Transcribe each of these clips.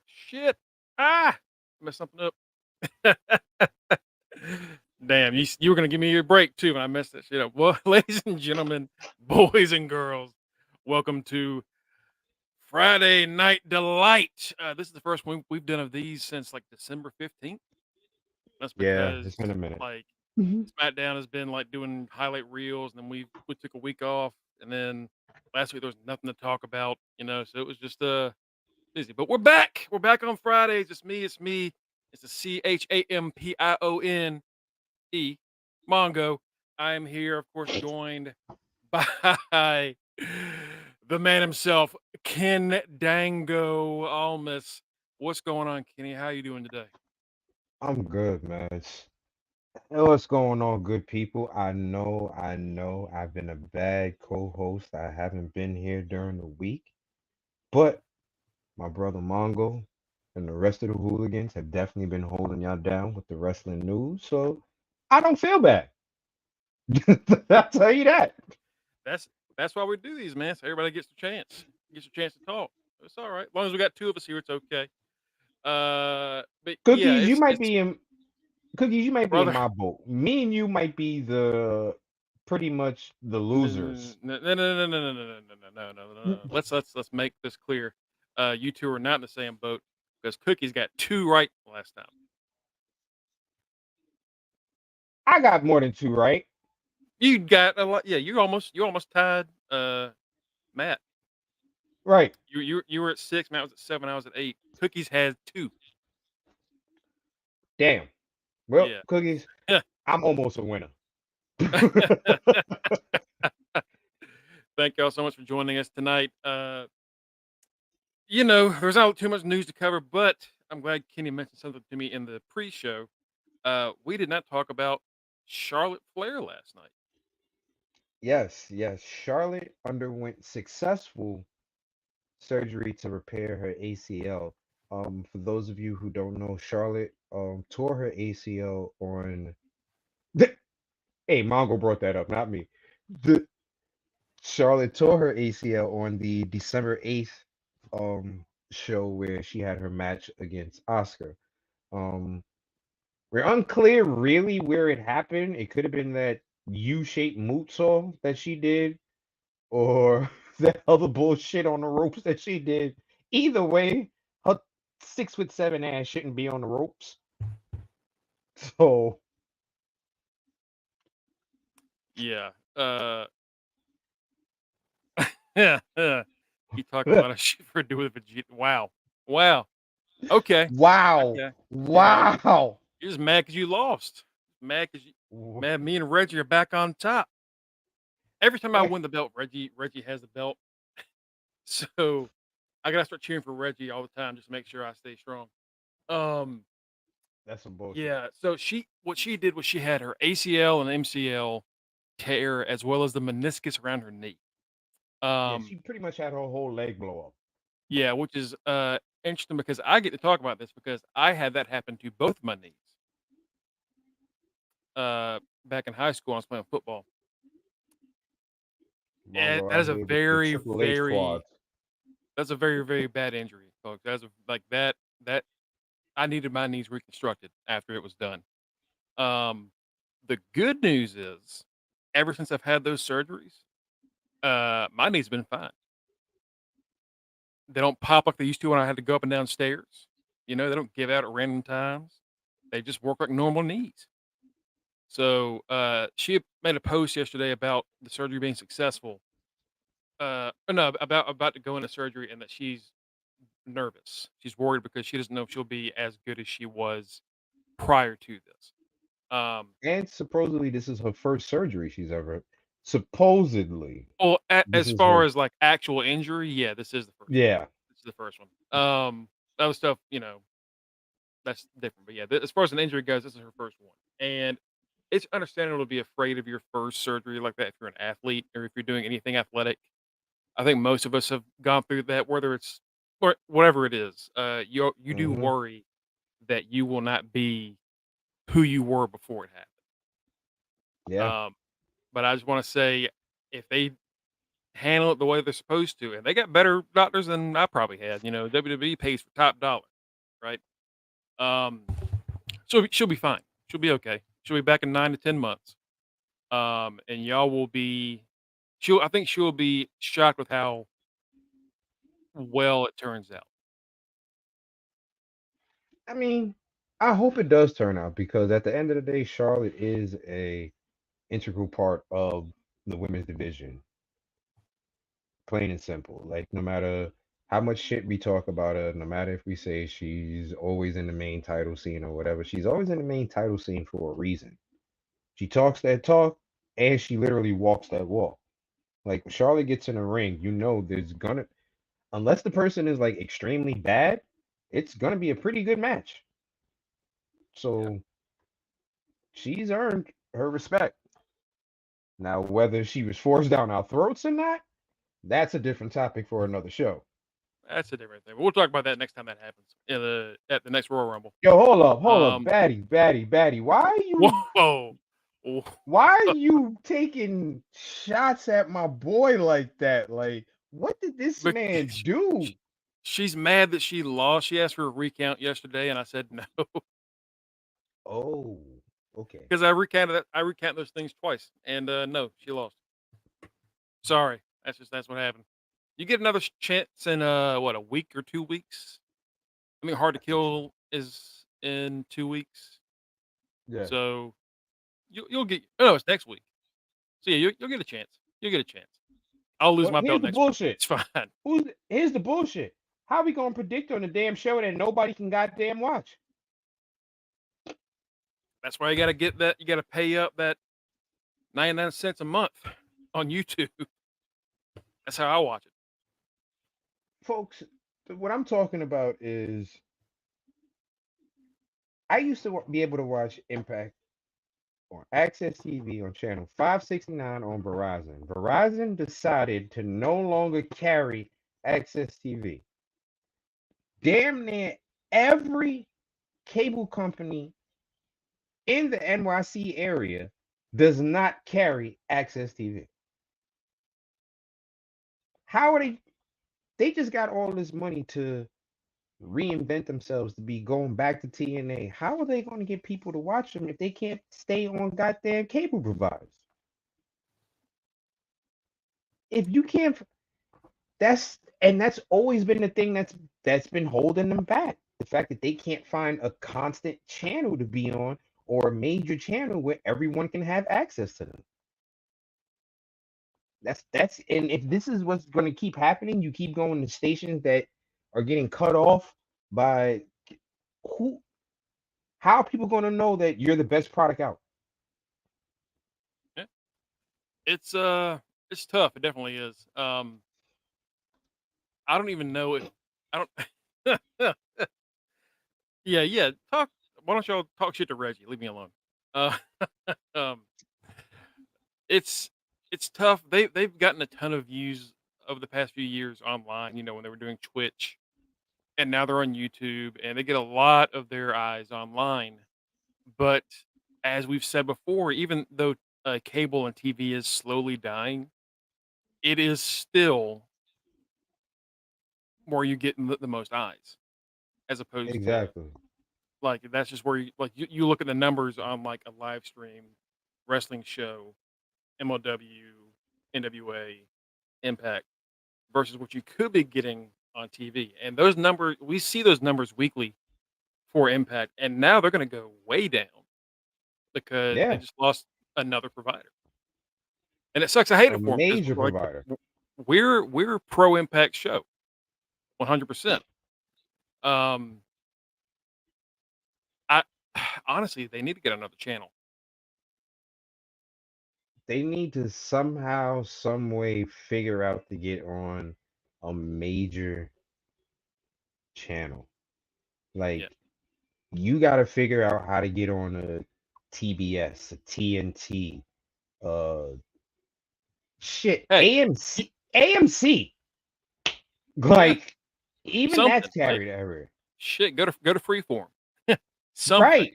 Shit. Ah, messed something up. Damn, you were gonna give me your break too, and I messed that shit up. Well, ladies and gentlemen, boys and girls, welcome to Friday Night Delight. This is the first one we've done of these since like December 15th. That's Yeah, because it's been a minute. like Mhm. SmackDown has been like doing highlight reels, and then we took a week off, and then last week there was nothing to talk about, so it was just busy. But we're back. We're back on Fridays. It's me. It's me. It's the CHAMPIONE Mongo. I am here, of course, joined by the man himself, Ken Dango Almas. What's going on, Kenny? How you doing today? I'm good, man. What's going on, good people? I know I've been a bad co-host. I haven't been here during the week, but my brother Mongo and the rest of the hooligans have definitely been holding y'all down with the wrestling news, so I don't feel bad. I'll tell you that. That's that's why we do these, man. So everybody gets a chance to talk. It's all right, as long as we got two of us here, it's okay. But yeah, Cookies, you might it's be in Cookies, you might be in brother. my boat. Me and you might be the pretty much the No, losers. no, no, no, no, no, no, no, no, no, no, no, no. Let's make this clear. You two are not in the same boat because Cookies got two right last time. I got more than two, right? You got a lot. Yeah, you almost tied. Matt. Right. You were at six. Matt was at seven. I was at eight. Cookies has two. Damn. Well, Yeah. Cookies, I'm almost a winner. Thank y'all so much for joining us tonight. There's not too much news to cover, but I'm glad Kenny mentioned something to me in the pre-show. We did not talk about Charlotte Flair last night. Yes, yes. Charlotte underwent successful surgery to repair her ACL. For those of you who don't know, Charlotte tore her ACL on. Hey, Mongo brought that up, not me. The Charlotte tore her ACL on the December 8th show where she had her match against Oscar. Um, we're unclear really where it happened. It could have been that U-shaped moonsault that she did, or that other bullshit on the ropes that she did. Either way, her 6'7" ass shouldn't be on the ropes. So Yeah. He talked a lot of shit for doing Vegeta. Wow. Wow. Okay. wow, Okay. Yeah. wow. You're just mad because you lost. Mad because mad. Me and Reggie are back on top. Every time I Wait, win the belt, Reggie has the belt. So I gotta start cheering for Reggie all the time just to make sure I stay strong. Um. that's some bullshit. Yeah. So what she did was she had her ACL and MCL tear as well as the meniscus around her knee. Yeah, Um. she pretty much had her whole leg blow up. Yeah, which is interesting because I get to talk about this because I had that happen to both my knees. Back in high school, I was playing football. And Mongo that out is a here with the very, Triple H very quads. that's a very, very bad injury, folks. That's like that I needed my knees reconstructed after it was done. Um, the good news is, ever since I've had those surgeries, my knees been fine. They don't pop like they used to when I had to go up and down stairs. They don't give out at random times. They just work like normal knees. So she had made a post yesterday about the surgery being successful. Or no, about to go into surgery and that she's nervous. She's worried because she doesn't know if she'll be as good as she was prior to this. Um, And supposedly this is her first surgery she's ever. Supposedly well, this as is her. far as like actual injury, yeah, this is the first one. Yeah, This is the first one. Other stuff, that's different. But yeah, as far as an injury goes, this is her first one, and it's understandable to be afraid of your first surgery like that if you're an athlete or if you're doing anything athletic. I think most of us have gone through that, whether it's or whatever it is. You do hmm worry that you will not be who you were before it happened. yeah. But I just want to say, if they handle it the way they're supposed to, and they got better doctors than I probably had. WWE pays for top dollar, right? Um, she'll be fine. She'll be okay. She'll be back in 9 to 10 months. And y'all will be. I think she'll be shocked with how well it turns out. I mean, I hope it does turn out because at the end of the day, Charlotte is a integral part of the women's division. Plain and simple. Like no matter how much shit we talk about her, no matter if we say she's always in the main title scene or whatever, she's always in the main title scene for a reason. She talks that talk and she literally walks that walk. Like Charlotte gets in a ring, you know there's gonna unless the person is like extremely bad, it's gonna be a pretty good match. Yeah, So she's earned her respect. Now, whether she was forced down our throats or not, that's a different topic for another show. that's a different thing. But we'll talk about that next time that happens at the next Royal Rumble. Yo, hold up, Um, Batty. whoa, Wh- Why are you taking shots at my boy like that? Like, what did this Bec- man sh- do? she's mad that she lost. She asked for a recount yesterday, and I said no Oh, okay. because I recount those things twice, and no, she lost. Sorry, that's what happened. You get another chance in what, a week or 2 weeks? I mean, Hard to I think so. Kill is in 2 weeks, Yeah. so you'll get. Oh, no, it's next week. So yeah, you'll get a chance. You'll get a chance. I'll lose But my here's belt the next week. bullshit. It's fine. Here's the bullshit. How we gonna predict on a damn show that nobody can goddamn watch? That's why you got to get that. You got to pay up that 99 cents a month on YouTube. That's how I watch it. Folks, what I'm talking about is I used to be able to watch Impact on Access TV on channel 569 on Verizon. Verizon decided to no longer carry Access TV. Damn near every cable company in the NYC area does not carry Access TV. How are they? They just got all this money to reinvent themselves to be going back to TNA. How are they going to get people to watch them if they can't stay on goddamn cable providers? If you can't, that's always been the thing that's been holding them back. The fact that they can't find a constant channel to be on or a major channel where everyone can have access to them. That's and if this is what's going to keep happening, you keep going to stations that are getting cut off by who. How are people going to know that you're the best product out? Yeah. It's tough. It definitely is. I don't even know if I don't. Yeah, yeah. Why don't y'all talk shit to Reggie? Leave me alone. Uh, um, it's it's tough. They've gotten a ton of views over the past few years online. When they were doing Twitch, and now they're on YouTube, and they get a lot of their eyes online. But as we've said before, even though cable and TV is slowly dying, it is still where you get the most eyes, as opposed to Exactly. like that's just where you look at the numbers on like a live stream wrestling show, MLW, NWA, Impact versus what you could be getting on TV. And those numbers, we see those numbers weekly for Impact, and now they're going to go way down because they Yeah, just lost another provider. And it sucks. I hate a it for them because major provider. we're pro Impact show, 100%. Um, I honestly, they need to get another channel. They need to somehow, some way figure out to get on a major channel. Yeah, Like you got to figure out how to get on a TBS, a TNT, uh, shit, hey, you, AMC. yeah, Like even that's something like carried everywhere. shit. Go to Freeform. Something Right.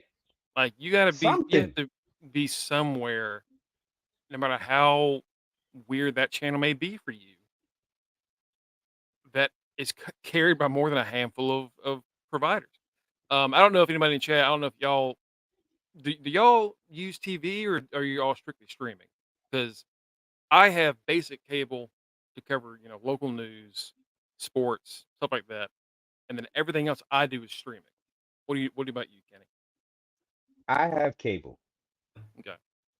like you have Something. to be somewhere, no matter how weird that channel may be for you, that is carried by more than a handful of providers. I don't know if anybody in chat. I don't know if y'all do y'all use TV or are you all strictly streaming? Because I have basic cable to cover, local news, sports, stuff like that, and then everything else I do is streaming. What about you, Kenny? I have cable, Okay,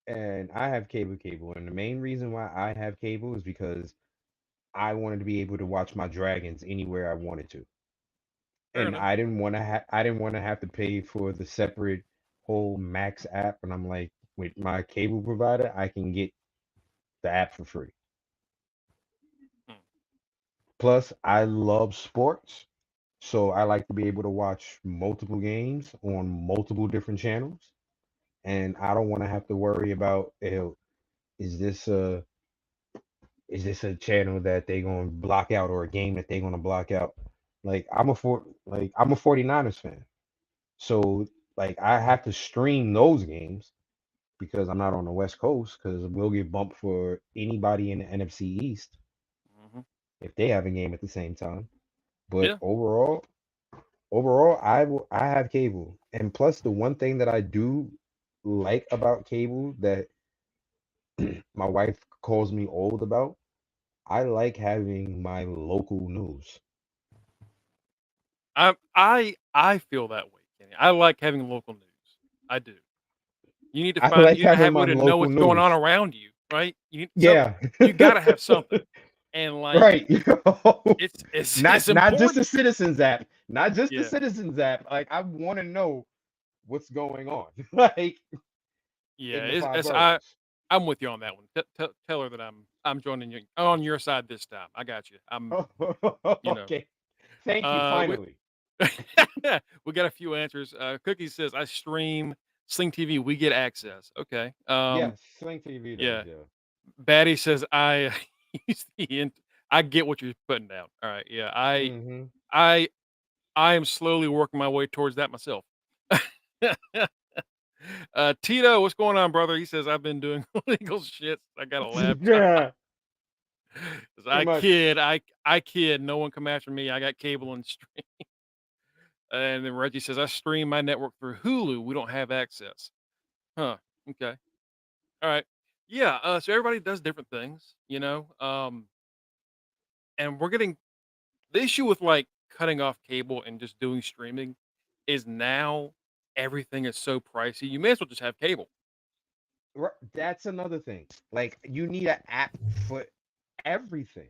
and I have cable, and the main reason why I have cable is because I wanted to be able to watch my Dragons anywhere I wanted to, fair and enough. I didn't want to have to pay for the separate whole Max app. And I'm like, with my cable provider, I can get the app for free. Hmm. Plus, I love sports, so I like to be able to watch multiple games on multiple different channels, and I don't want to have to worry about, is this a is this a channel that they gonna block out or a game that they gonna block out? I'm a 49ers fan. So like I have to stream those games because I'm not on the West Coast because we'll get bumped for anybody in the NFC East Hmm. if they have a game at the same time. But Yeah. overall, I have cable. And plus the one thing that I do like about cable that my wife calls me old about, I like having my local news. I feel that way, Kenny. I like having local news. I do. I like You need to having have a my way to know local what's going on news. around you, right? You need something. Yeah. You gotta have something, and like Right. it's Not it's not just the important. Citizens app. Not just the Yeah, Citizens app. Like I want to know what's going on. Like yeah. in the five It's boroughs. I'm with you on that one. Tell her that I'm joining you on your side this time. I got you. You know. Okay. Thank you. We Finally. we got a few answers. Cookie says I stream Sling TV. We get access. Okay. Yes, Sling TV does, Yeah. yeah. Batty says I use the I get what you're putting down. All right. Yeah. Mm-hmm. I I am slowly working my way towards that myself. Tito, what's going on, brother? He says I've been doing illegal shit. I got a laptop. Yeah, pretty I much. kid. I kid. No one come after me. I got cable and stream. And then Reggie says I stream my network through Hulu. We don't have access. Huh. Okay. All right. Yeah. So everybody does different things, and we're getting the issue with like cutting off cable and just doing streaming is now everything is so pricey. You may as well just have cable. That's another thing. Like you need an app for everything.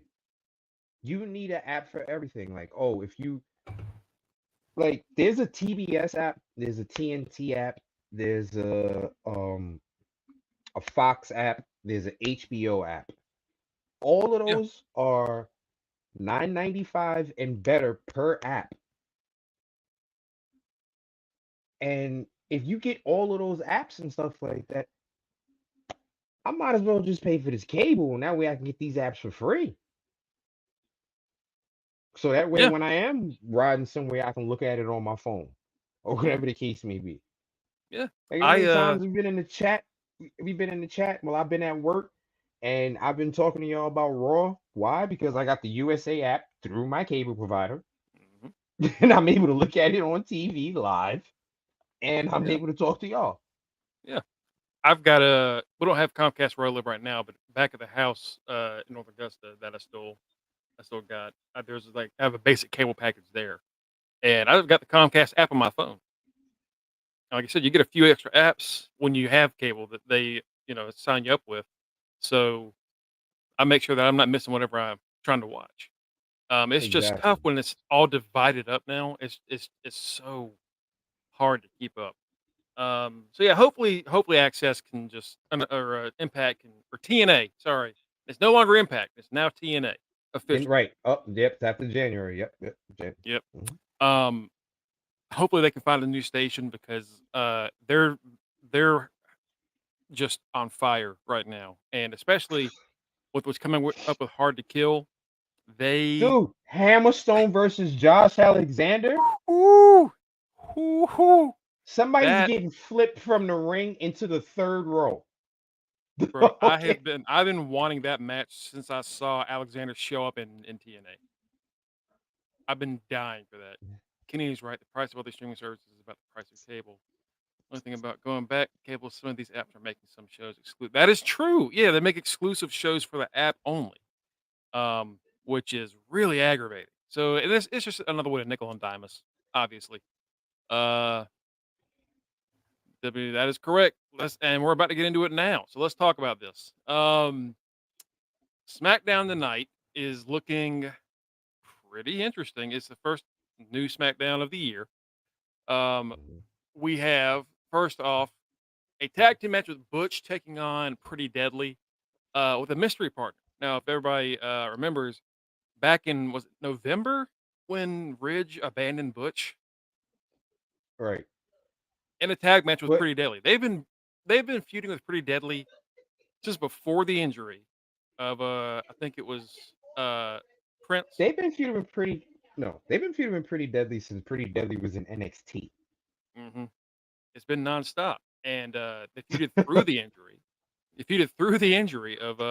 You need an app for everything. Like, oh, if you like there's a TBS app, there's a TNT app, there's a Fox app, there's an HBO app. All of Yeah. those are 9.95 and better per app. And if you get all of those apps and stuff like that, I might as well just pay for this cable. Now way I can get these apps for free. So that way Yeah. when I am riding somewhere, I can look at it on my phone or Mhm. whatever the case may be. Yeah. Like how I many times we've been in the chat? We've been in the chat. Well, I've been at work and I've been talking to y'all about Raw. Why? Because I got the USA app through my cable provider, Mhm. and I'm able to look at it on TV live, and I'm Yeah. able to talk to y'all. Yeah. I've got a we don't have Comcast where I live right now, but back at the house in North Augusta that I still got there's like I have a basic cable package there. And I've got the Comcast app on my phone. Like I said, you get a few extra apps when you have cable that they, sign you up with. So I make sure that I'm not missing whatever I'm trying to watch. It's just tough Exactly. when it's all divided up now. It's so hard to keep up. So yeah, hopefully Access can just or Impact can or TNA. Sorry, it's no longer Impact. It's now TNA And officially. right. Oh, yep. It's after January. Yep. Yep. Yep. Mhm. Um, Hopefully they can find a new station because they're just on fire right now, and especially with what's coming up with Hard to Kill, they Dude, Hammerstone versus Josh Alexander. ooh, ooh, ooh, Somebody's that getting flipped from the ring into the third row. Bro, Okay. I've been wanting that match since I saw Alexander show up in TNA. I've been dying for that. Kenny is right. The price of all these streaming services is about the price of cable. Only thing about going back cable, some of these apps are making some shows exclusive. That is true. Yeah, they make exclusive shows for the app only, which is really aggravating. So it's just another way to nickel and dime us, obviously. Uh, that is correct. And we're about to get into it now. So let's talk about this. SmackDown tonight is looking pretty interesting. It's the first new SmackDown of the year. Um, Mhm. we have first off a tag team match with Butch taking on Pretty Deadly with a mystery partner. Now, if everybody remembers, back in was it November when Ridge abandoned Butch Right. in a tag match with But Pretty Deadly. They've been feuding with Pretty Deadly just before the injury of I think it was Prince. they've been feuding with pretty no, they've been feuding with Pretty Deadly since Pretty Deadly was in NXT. Hmm. It's been nonstop, and they feuded through the injury. They feuded through the injury of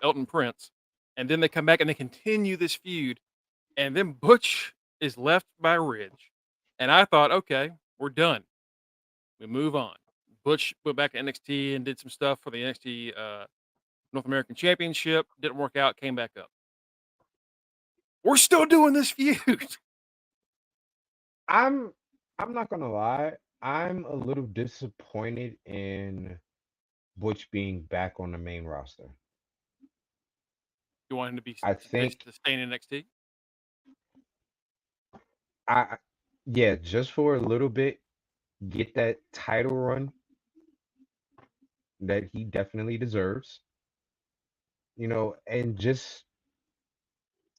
Elton Prince, and then they come back and they continue this feud, and then Butch is left by Ridge, and I thought, okay, we're done. We move on. Butch went back to NXT and did some stuff for the NXT North American Championship. Didn't work out. Came back up. We're still doing this feud. I'm I'm not gonna lie. I'm a little disappointed in Butch being back on the main roster. You want him to be I think to stay in NXT? I yeah, just for a little bit, get that title run that he definitely deserves. And just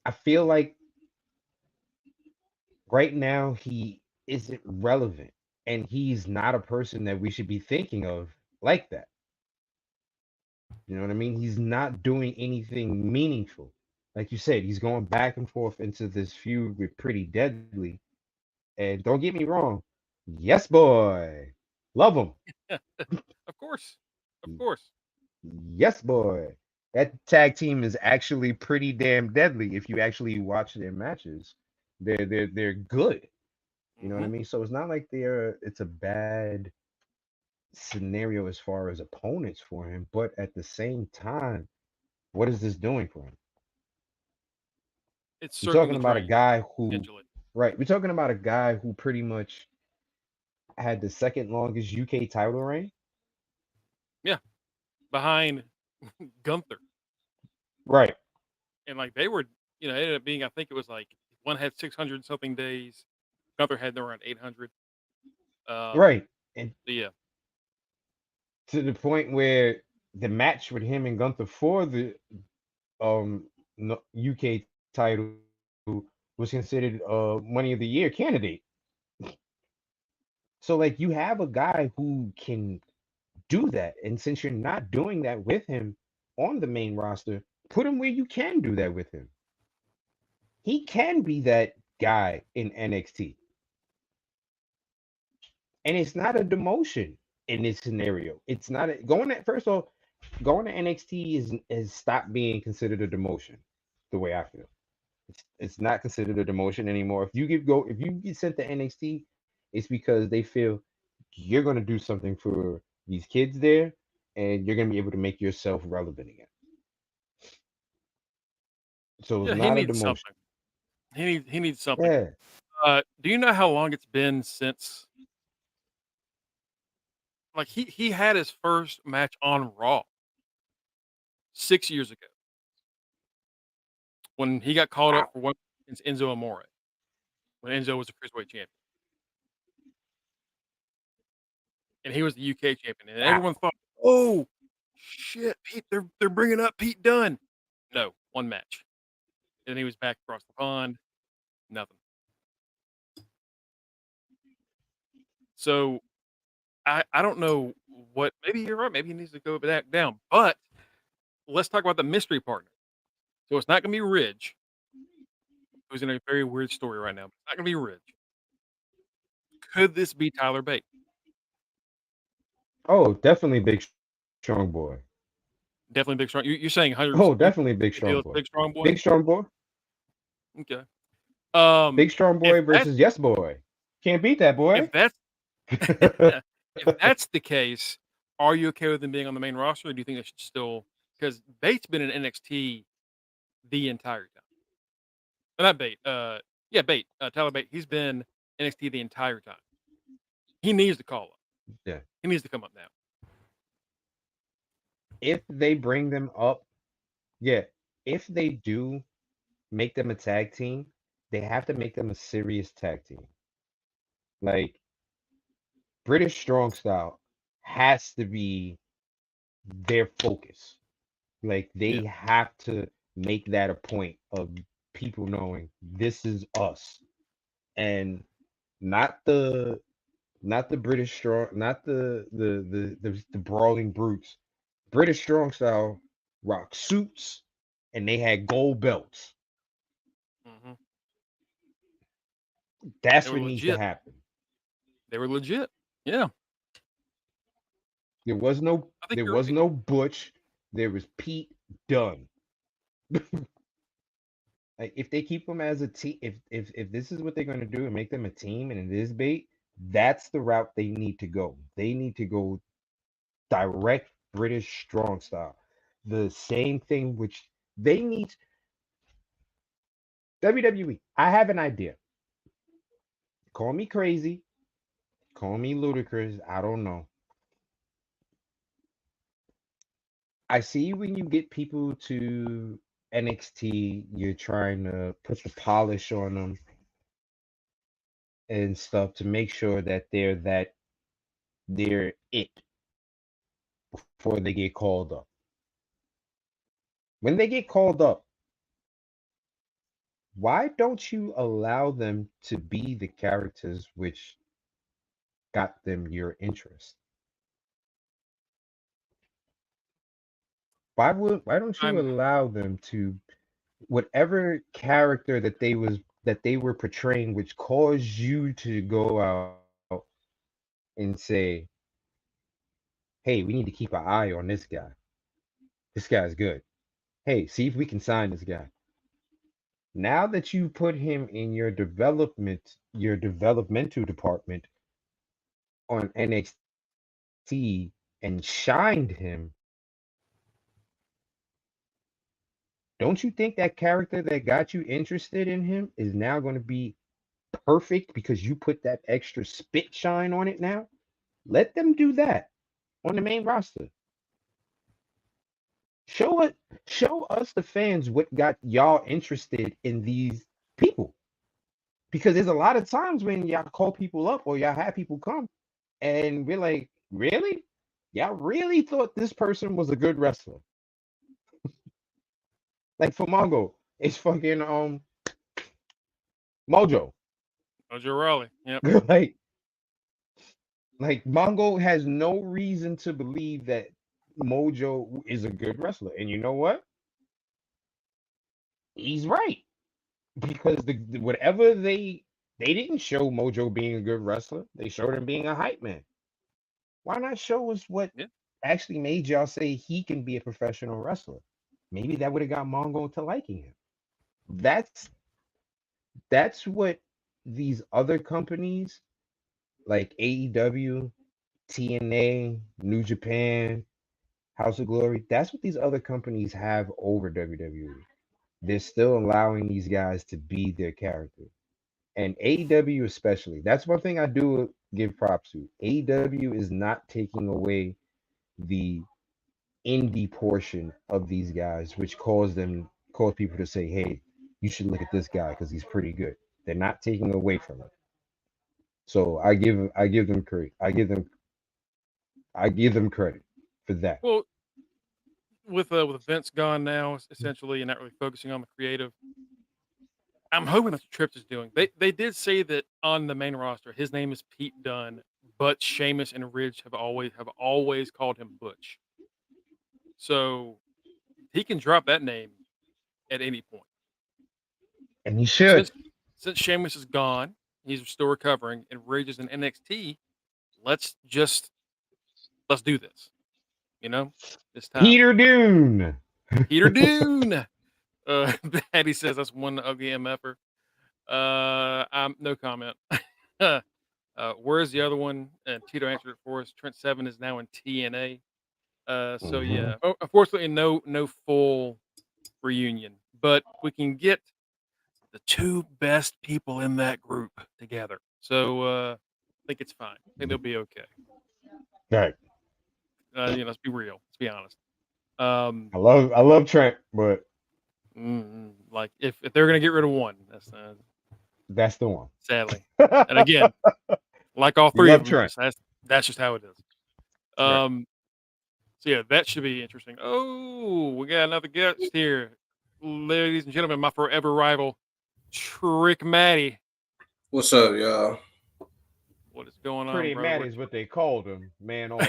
I feel like right now he isn't relevant and he's not a person that we should be thinking of like that. You know what I mean? He's not doing anything meaningful. Like you said, he's going back and forth into this feud with Pretty Deadly. And don't get me wrong, yes, boy, love him. Of course, of course. Yes, boy. That tag team is actually pretty damn deadly if you actually watch their matches. They're good. You know what I Hmm. mean? So it's not like it's a bad scenario as far as opponents for him, but at the same time, what is this doing for him? It's We're circling talking the about a drain guy who, potentially. right? We're talking about a guy who pretty much had the second longest UK title reign. Yeah, behind Gunther. Right, And, like, they were it ended up being I think it was, like, one had 600 something days, Gunther had around 800. right. And So yeah. to the point where the match with him and Gunther for the UK title was considered a Money of the Year candidate. So like you have a guy who can do that, and since you're not doing that with him on the main roster, put him where you can do that with him. He can be that guy in NXT, and it's not a demotion in this scenario. It's not going at first of all, going to NXT is has stopped being considered a demotion. The way I feel. It's not considered a demotion anymore. If you get sent to NXT, it's because they feel you're gonna do something for these kids there, and you're gonna be able to make yourself relevant again. So it's Yeah, he not a needs demotion. something. He needs something. Yeah. Do you know how long it's been since like, he had his first match on Raw 6 years ago when he got called I, up for one against Enzo Amore, when Enzo was the Cruiserweight champion, and he was the UK champion, and I everyone thought, "Oh, shit, Pete, they're bringing up Pete Dunne." No, 1 match, and he was back across the pond, nothing. So, I don't know what maybe you're right, maybe he needs to go back down, but let's talk about the mystery partner. So it's not gonna be Ridge, who's in a very weird story right now. It's not gonna be Ridge. Could this be Tyler Bate? oh, definitely big strong boy. Definitely big strong. You're saying 100%. Oh, definitely big Good deal strong with boy. big strong boy. Big strong boy. Okay. Big strong If boy that's versus yes boy. Can't beat that boy. if that's if that's the case, are you okay with them being on the main roster, or do you think they should still? Because Bate's been in NXT the entire time. Not Bate. Yeah, Bate. Tyler Bate. He's been NXT the entire time. He needs to call up. Yeah. He needs to come up now. If they bring them up, yeah. If they do make them a tag team, they have to make them a serious tag team. Like British Strong Style has to be their focus. Like Yeah. they have to make that a point of people knowing this is us, and not the British strong, not the brawling brutes. British Strong Style rock suits, and they had gold belts. Hmm. They That's were what needs to legit. happen. They were legit. Yeah. There was no I think there you're was right. no Butch. There was Pete Dunne. Like if they keep them as a team, if this is what they're going to do and make them a team, and it is bait, that's the route they need to go. They need to go direct British Strong Style. The same thing which they need. WWE. I have an idea. Call me crazy. Call me ludicrous. I don't know. I see when you get people to NXT, you're trying to put the polish on them and stuff to make sure that they're it before they get called up. When they get called up, why don't you allow them to be the characters which got them your interest? Why don't you I'm allow them to whatever character that they were portraying which caused you to go out and say, hey, we need to keep an eye on this guy. This guy's good. Hey, see if we can sign this guy. Now that you put him in your developmental department on NXT and shined him, don't you think that character that got you interested in him is now going to be perfect because you put that extra spit shine on it now? Let them do that on the main roster. Show it, show us the fans what got y'all interested in these people. Because there's a lot of times when y'all call people up or y'all have people come and we're like, really? Y'all really thought this person was a good wrestler? Like for Mongo, it's fucking Mojo. Mojo Rawley. Yep. like like Mongo has no reason to believe that Mojo is a good wrestler. And you know what? He's right. Because whatever they didn't show Mojo being a good wrestler. They showed him being a hype man. Why not show us what Yeah. actually made y'all say he can be a professional wrestler? Maybe that would have got Mongo to liking him. That's that's what these other companies like AEW, TNA, New Japan, House of Glory, that's what these other companies have over WWE. They're still allowing these guys to be their character. And AEW especially, that's one thing I do give props to. AEW is not taking away the indie portion of these guys, which cause people to say, "Hey, you should look at this guy because he's pretty good." They're not taking away from it. So I give them credit. I give them credit for that. Well, with Vince gone now, essentially, and not really focusing on the creative, I'm hoping that's what Trips is doing. They did say that on the main roster, his name is Pete Dunne, but Sheamus and Ridge have always called him Butch. So he can drop that name at any point. And he So should. since Sheamus is gone, he's still recovering, and Ridge is in NXT. Let's just let's do this. You know, this time. Peter Dune. Peter Dune. Patty says that's one ugly MFer. I'm no comment. Where's the other one? And Tito answered it for us. Trent Seven is now in TNA. So yeah, unfortunately, no full reunion, but we can get the two best people in that group together. So I think it's fine. I think they'll be okay. Right. Let's be real. Let's be honest. I love Trent, but like if they're gonna get rid of one, that's the one. Sadly. And again, like all three of them, Trent. that's just how it is. Right. So yeah, that should be interesting. Oh, we got another guest here, ladies and gentlemen. My forever rival, Trick Matty. What's up, y'all? What is going on? Pretty bro? Matt is what they called him, man. On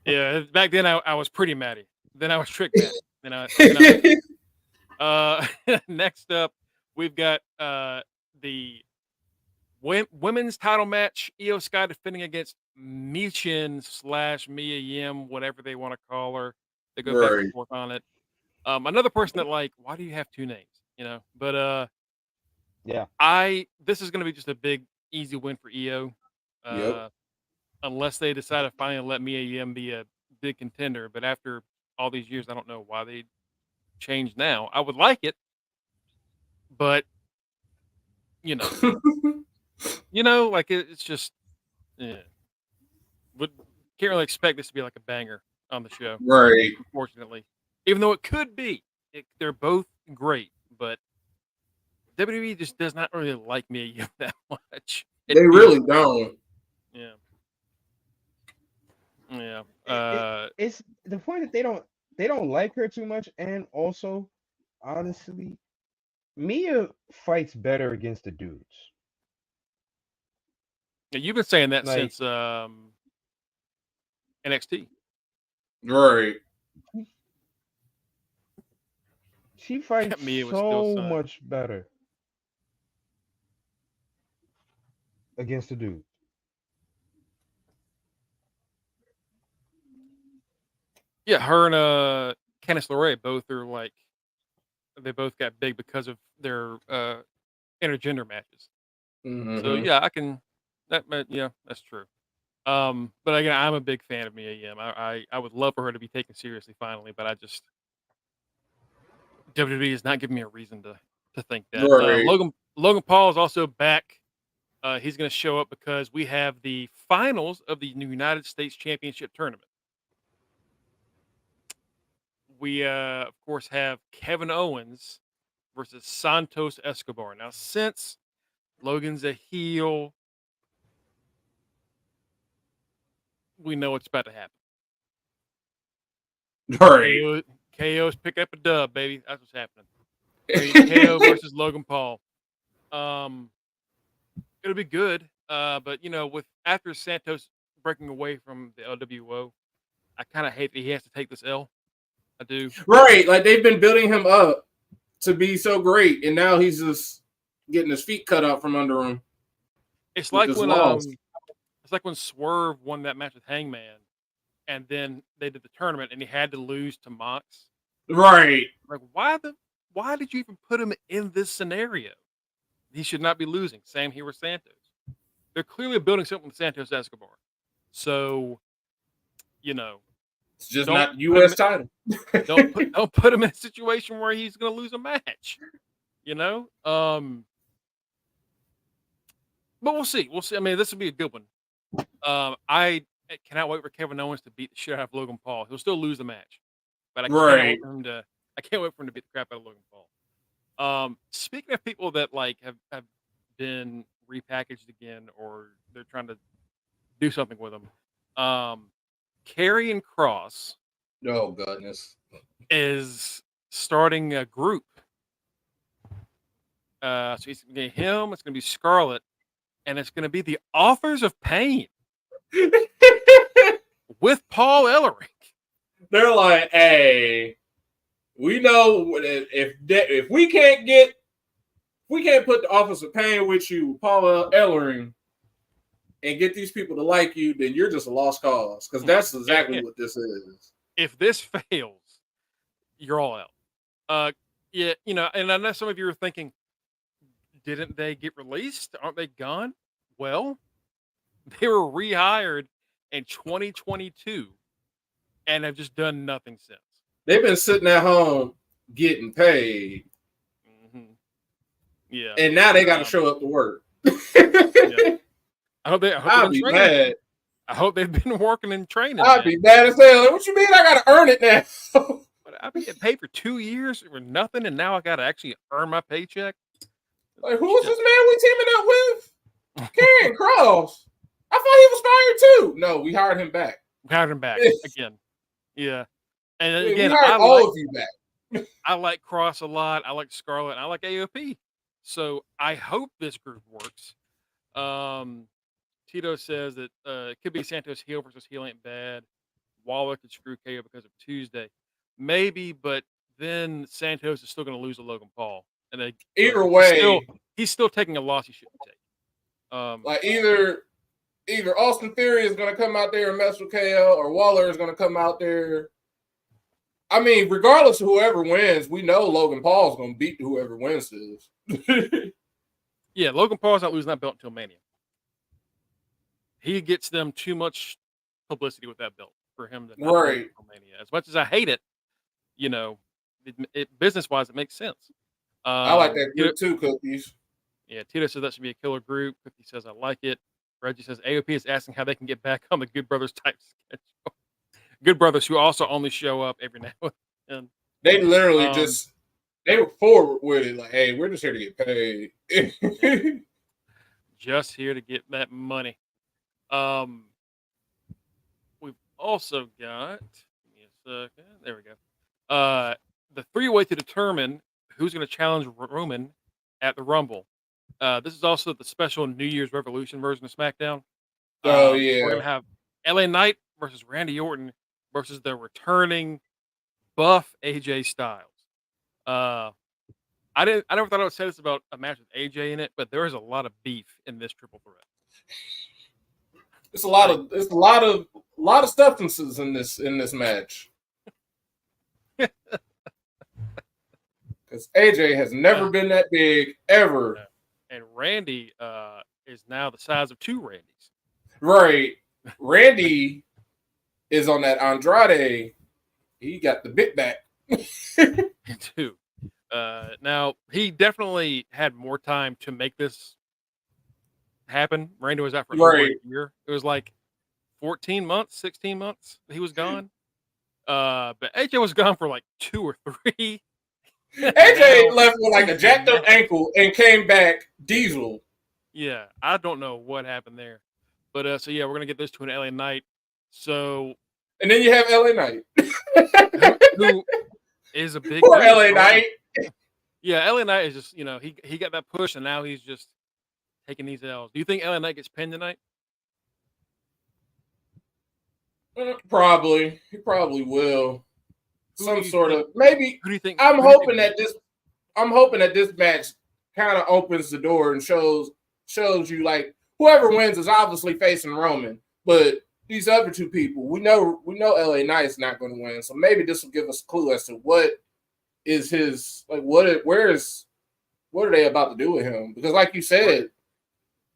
yeah, back then I was pretty Matty. Then I was Trick Matty. Next up, we've got the women's title match. Io Sky defending against Michin / Mia Yim, whatever they want to call her. They go back and forth on it. Another person that why do you have two names? But yeah, this is going to be just a big, easy win for Io. Unless they decide to finally let Mia Yim be a big contender. But after all these years, I don't know why they changed now. I would like it, but it's just, yeah. Can't really expect this to be like a banger on the show, right? Unfortunately, even though it could be, they're both great, but WWE just does not really like Mia Yim that much. They really don't. Yeah. It's the point that they don't like her too much, and also, honestly, Mia fights better against the dudes. Yeah, you've been saying that since NXT. Right. She fights so much better against the dudes. Yeah, her and Candice LeRae both are they both got big because of their intergender matches. Mm-hmm. So yeah, that's true. But again, I'm a big fan of Mia Yim. I would love for her to be taken seriously finally, but WWE is not giving me a reason to think that. Right. Logan Paul is also back. He's going to show up because we have the finals of the United States Championship Tournament. We, of course, have Kevin Owens versus Santos Escobar. Now, since Logan's a heel, we know what's about to happen. Right. KO's pick up a dub, baby. That's what's happening. KO versus Logan Paul. It'll be good. But with after Santos breaking away from the LWO, I kind of hate that he has to take this L. I do. Right. Like they've been building him up to be so great, and now he's just getting his feet cut out from under him. It's like when Swerve won that match with Hangman, and then they did the tournament, and he had to lose to Mox. Right. Like why did you even put him in this scenario? He should not be losing. Same here with Santos. They're clearly building something with Santos Escobar. So, it's just not U.S. title. don't put him in a situation where he's going to lose a match. But we'll see. I mean, this will be a good one. I cannot wait for Kevin Owens to beat the shit out of Logan Paul. He'll still lose the match, but I can't wait for him to beat the crap out of Logan Paul. Speaking of people that have been repackaged again, or they're trying to do something with them, Karrion Kross. Oh goodness! Is starting a group. So it's going to be him. It's going to be Scarlett, and it's going to be the Authors of Pain with Paul Ellering. They're like, hey, we know if we can't put the Authors of Pain with you, Paul Ellering, and get these people to like you, then you're just a lost cause. Because that's exactly what this is. If this fails, you're all out. Yeah, you know, and I know some of you are thinking, didn't they get released? Aren't they gone? Well, they were rehired in 2022 and have just done nothing since. They've been sitting at home getting paid. Yeah. And now they got to show up to work. Yeah. I hope I'll be mad. I hope they've been working and training. I'd be mad as hell. What you mean I got to earn it now? But I've been getting paid for 2 years for nothing, and now I got to actually earn my paycheck. Like, who was this man we teaming up with? Karrion Kross. I thought he was fired too. No, we hired him back. We hired him back again. Yeah. And again, we hired all of you back. I like Cross a lot. I like Scarlett. And I like AOP. So I hope this group works. Tito says that it could be Santos heel versus heel ain't bad. Waller could screw KO because of Tuesday. Maybe, but then Santos is still going to lose to Logan Paul. And either way, he's still taking a loss he shouldn't take. Like either Austin Theory is going to come out there and mess with KO, or Waller is going to come out there. I mean, regardless of whoever wins, we know Logan Paul's going to beat whoever wins this. Yeah, Logan Paul's not losing that belt until Mania. He gets them too much publicity with that belt for him to not lose until Mania. As much as I hate it, you know, business-wise, it makes sense. I like that group too, Cookies. Yeah, Tito says that should be a killer group. Cookie says I like it. Reggie says AOP is asking how they can get back on the Good Brothers type schedule. Good Brothers who also only show up every now and then. They literally they were forward with it. Like, hey, we're just here to get paid. Just here to get that money. We've also got, give me a second. There we go. The 3-way to determine who's going to challenge Roman at the Rumble. This is also the special New Year's Revolution version of SmackDown. Oh, yeah. We're going to have LA Knight versus Randy Orton versus the returning buff AJ Styles. I never thought I would say this about a match with AJ in it, but there is a lot of beef in this triple threat. It's a lot of substances in this match. Because AJ has never been that big ever. And Randy is now the size of 2 Randys. Right. Randy is on that Andrade. He got the bit back. Too. Now, he definitely had more time to make this happen. Randy was out for over a year. It was like 14 months, 16 months he was gone. But AJ was gone for like 2 or 3. AJ left with like a jacked up ankle and came back diesel. Yeah, I don't know what happened there. But so yeah, we're gonna get this to an LA Knight. So and then you have LA Knight. who is a big poor LA Knight. Yeah, LA Knight is just, you know, he got that push and now he's just taking these L's. Do you think LA Knight gets pinned tonight? Probably. He probably will. Some sort of maybe. Who do you think? I'm hoping that this match kind of opens the door and shows you like whoever wins is obviously facing Roman, but these other 2 people, we know LA Knight's not going to win, so maybe this will give us a clue as to what is his like what are they about to do with him? Because like you said,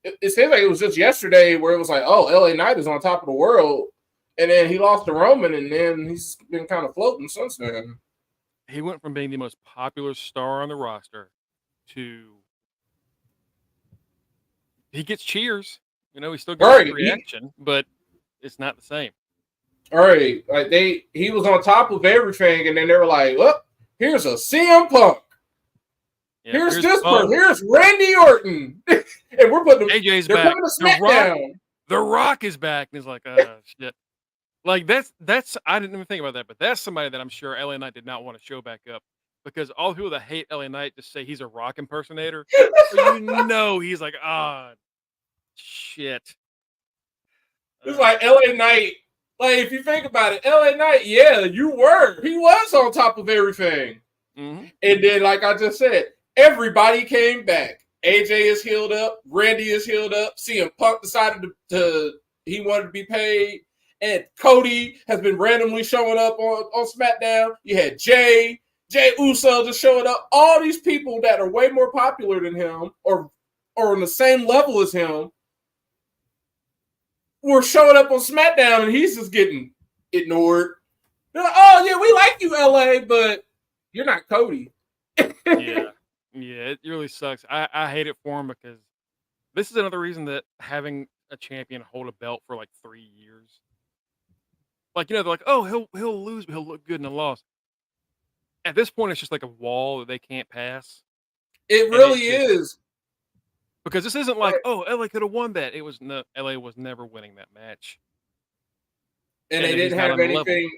it seems like it was just yesterday where it was like, oh, LA Knight is on top of the world. And then he lost to Roman, and then he's been kind of floating since then. He went from being the most popular star on the roster to he gets cheers. You know, he still gets reaction, but it's not the same. All right, like he was on top of everything, and then they were like, "Well, here's a CM Punk. Yeah, here's this person. Here's Randy Orton, and we're putting AJ's back. The Rock is back, and he's like, shit." Like that's I didn't even think about that, but that's somebody that I'm sure LA Knight did not want to show back up because all the people that hate LA Knight just say he's a Rock impersonator. You know, he's like, shit. It's like LA Knight. Like if you think about it, LA Knight, yeah, he was on top of everything. Mm-hmm. And then, like I just said, everybody came back. AJ is healed up. Randy is healed up. CM Punk decided he wanted to be paid. And Cody has been randomly showing up on SmackDown. You had Jay Uso just showing up. All these people that are way more popular than him or on the same level as him were showing up on SmackDown, and he's just getting ignored. They're like, oh, yeah, we like you, LA, but you're not Cody. Yeah, it really sucks. I hate it for him because this is another reason that having a champion hold a belt for like 3 years, like, they're like, oh, he'll lose, but he'll look good in the loss. At this point, it's just like a wall that they can't pass. It really is. Because this isn't like, oh, LA could have won that. LA was never winning that match. And they didn't have anything.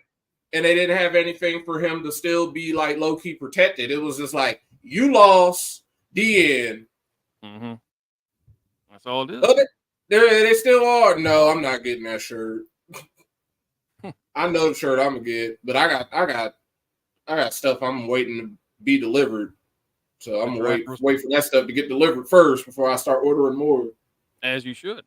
And they didn't have anything for him to still be like low key protected. It was just like, you lost, the end. Mm-hmm. That's all it is. Oh, they still are. No, I'm not getting that shirt. I know the shirt I'm gonna get, but I got stuff I'm waiting to be delivered. So I'm gonna wait for that stuff to get delivered first before I start ordering more. As you should.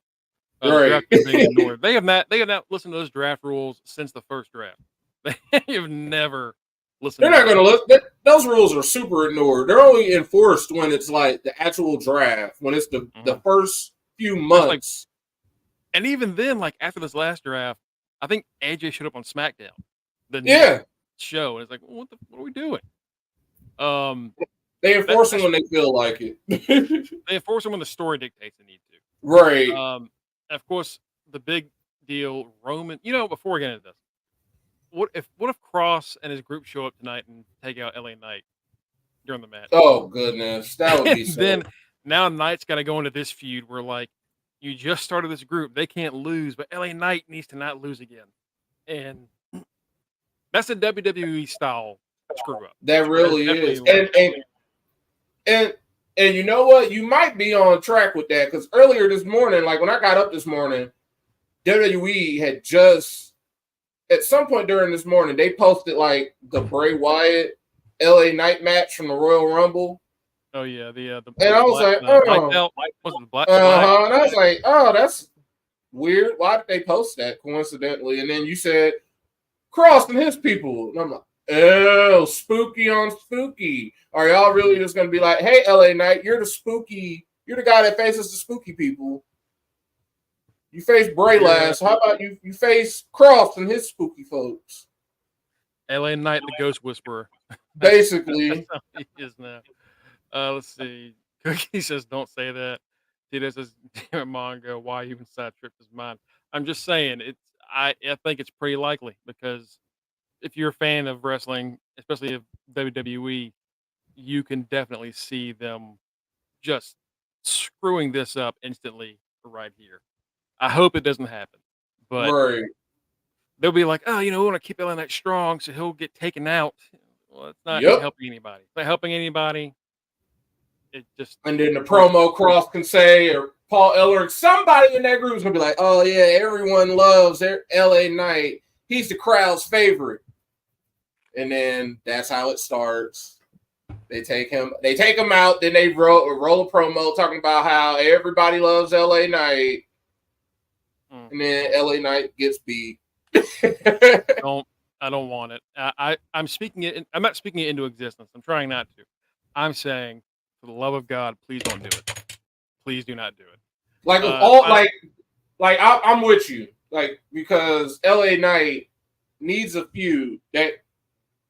Right. They have not listened to those draft rules since the first draft. They have never listened. They're not going to listen. Those rules are super ignored. They're only enforced when it's like the actual draft, when it's the first few months. And even then, like after this last draft, I think AJ showed up on SmackDown, the show, and it's like, what are we doing? They enforce them when they feel like it. They enforce them when the story dictates they need to. Right. Of course, the big deal, Roman. Before we get into this, what if Cross and his group show up tonight and take out LA Knight during the match? Oh goodness, that would be so. Then now Knight's got to go into this feud where like you just started this group, they can't lose, but LA Knight needs to not lose again, and that's a WWE style screw up. That really is, and you know what? You might be on track with that because earlier this morning, like when I got up this morning, WWE had just. At some point during this morning, they posted like the Bray Wyatt LA Knight match from the Royal Rumble. Oh yeah, and I was like, oh, and I was like, oh, that's weird. Why did they post that coincidentally? And then you said Cross and his people, and I'm like, oh, spooky on spooky. Are y'all really just gonna be like, hey, LA Knight, you're the guy that faces the spooky people. You face Bray last. How about you face Cross and his spooky folks? LA Knight, the Ghost Whisperer. Basically. That's how he is now. Let's see. Cookie says, don't say that. Tito says, damn it, Mongo, why you even side-tripped his mind? I'm just saying, I think it's pretty likely because if you're a fan of wrestling, especially of WWE, you can definitely see them just screwing this up instantly right here. I hope it doesn't happen, but they'll be like, oh, we want to keep LA Knight strong, so he'll get taken out. Well, it's not helping anybody. It's not helping anybody. It just and then the promo Cross can say, or Paul Ellering, somebody in that group is gonna be like, oh yeah, everyone loves their LA Knight. He's the crowd's favorite, and then that's how it starts. They take him out. Then they roll a promo talking about how everybody loves LA Knight. And then LA Knight gets beat. I don't want it. I'm speaking it. I'm not speaking it into existence. I'm trying not to. I'm saying, for the love of God, please don't do it. Please do not do it. Like I'm with you. Like because LA Knight needs a feud that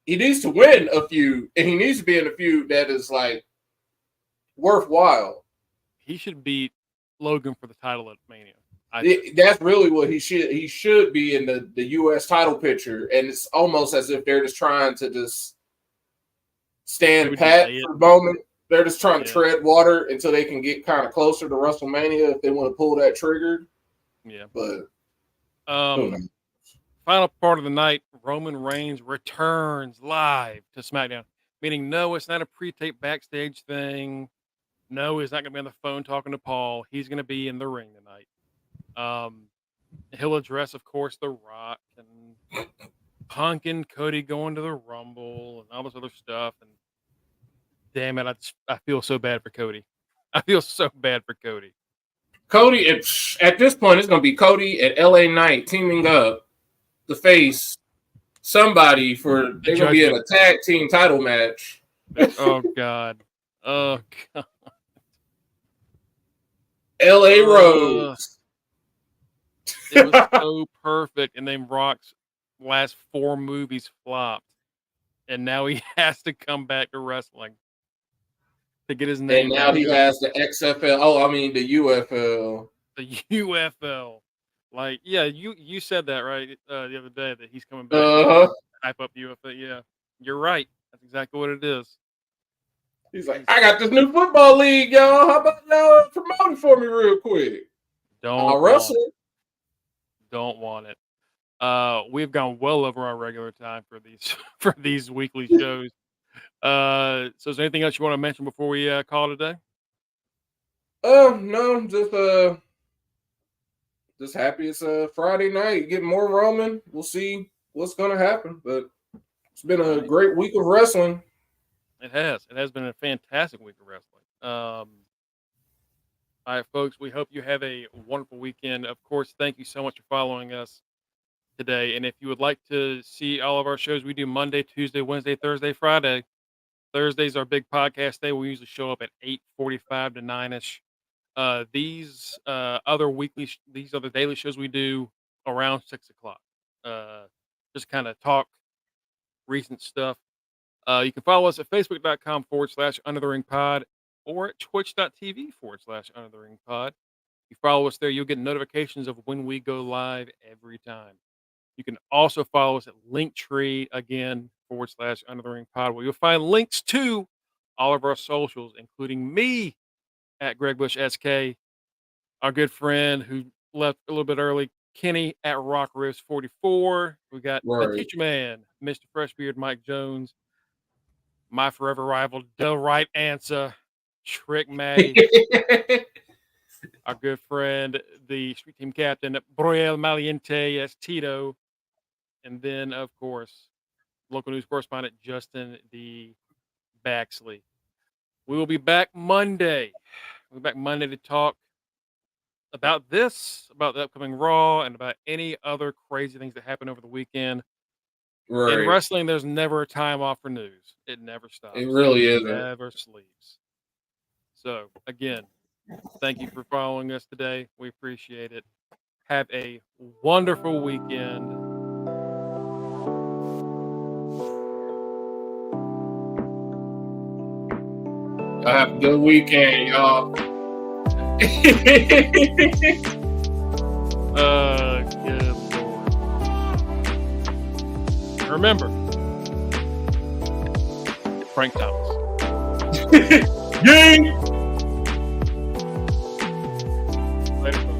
he needs to win a feud, and he needs to be in a feud that is like worthwhile. He should beat Logan for the title at Mania. That's really what he should. He should be in the U.S. title picture, and it's almost as if they're just trying to just stand pat for a moment. They're just trying to tread water until they can get kind of closer to WrestleMania if they want to pull that trigger. Yeah, but final part of the night, Roman Reigns returns live to SmackDown. Meaning, no, it's not a pre-tape backstage thing. No, he's not going to be on the phone talking to Paul. He's going to be in the ring tonight. He'll address, of course, The Rock and Punk and Cody going to the Rumble and all this other stuff. And damn it, I feel so bad for Cody. I feel so bad for Cody. Cody, at this point, it's going to be Cody and LA Knight teaming up to face somebody for they're going to be in a tag team title match. Oh God. Oh God. LA Rose. It was so perfect, and then Rock's last 4 movies flopped, and now he has to come back to wrestling to get his name. And now he has the XFL. Oh, I mean the UFL. The UFL. Like, yeah, you said that right the other day that he's coming back to hype up UFL. Yeah, you're right. That's exactly what it is. He's like, I got this new football league, y'all. How about y'all promote it for me real quick? I'll wrestle. Don't want it. We've gone well over our regular time for these weekly shows. So is there anything else you want to mention before we call it a day? No, just happy it's Friday night. Get more Roman. We'll see what's gonna happen. But it's been a great week of wrestling. It has. It has been a fantastic week of wrestling. All right, folks, we hope you have a wonderful weekend. Of course, thank you so much for following us today. And if you would like to see all of our shows, we do Monday, Tuesday, Wednesday, Thursday, Friday. Thursday's our big podcast day. We usually show up at 8:45 to 9ish. These other daily shows we do around 6:00. Just kind of talk recent stuff. You can follow us at facebook.com/UnderTheRingPod or at twitch.tv/UnderTheRingPod. You follow us there, you'll get notifications of when we go live every time. You can also follow us at Linktree again /UnderTheRingPod, where you'll find links to all of our socials, including me at Greg Bush SK, our good friend who left a little bit early, Kenny at Rock Ribs 44. We got the Teacher Man, Mr. Freshbeard, Mike Jones, my forever rival, the right answer, Trick Maddie, our good friend, the street team captain, Broel Maliente, as Tito, and then, of course, local news correspondent, Justin D. Baxley. We will be back Monday. We'll be back Monday to talk about the upcoming Raw, and about any other crazy things that happen over the weekend. Right. In wrestling, there's never a time off for news. It never stops. It really isn't. It never sleeps. So, again, thank you for following us today. We appreciate it. Have a wonderful weekend. Have a good weekend, y'all. Good Lord. Remember, Frank Thomas. Yay! Later.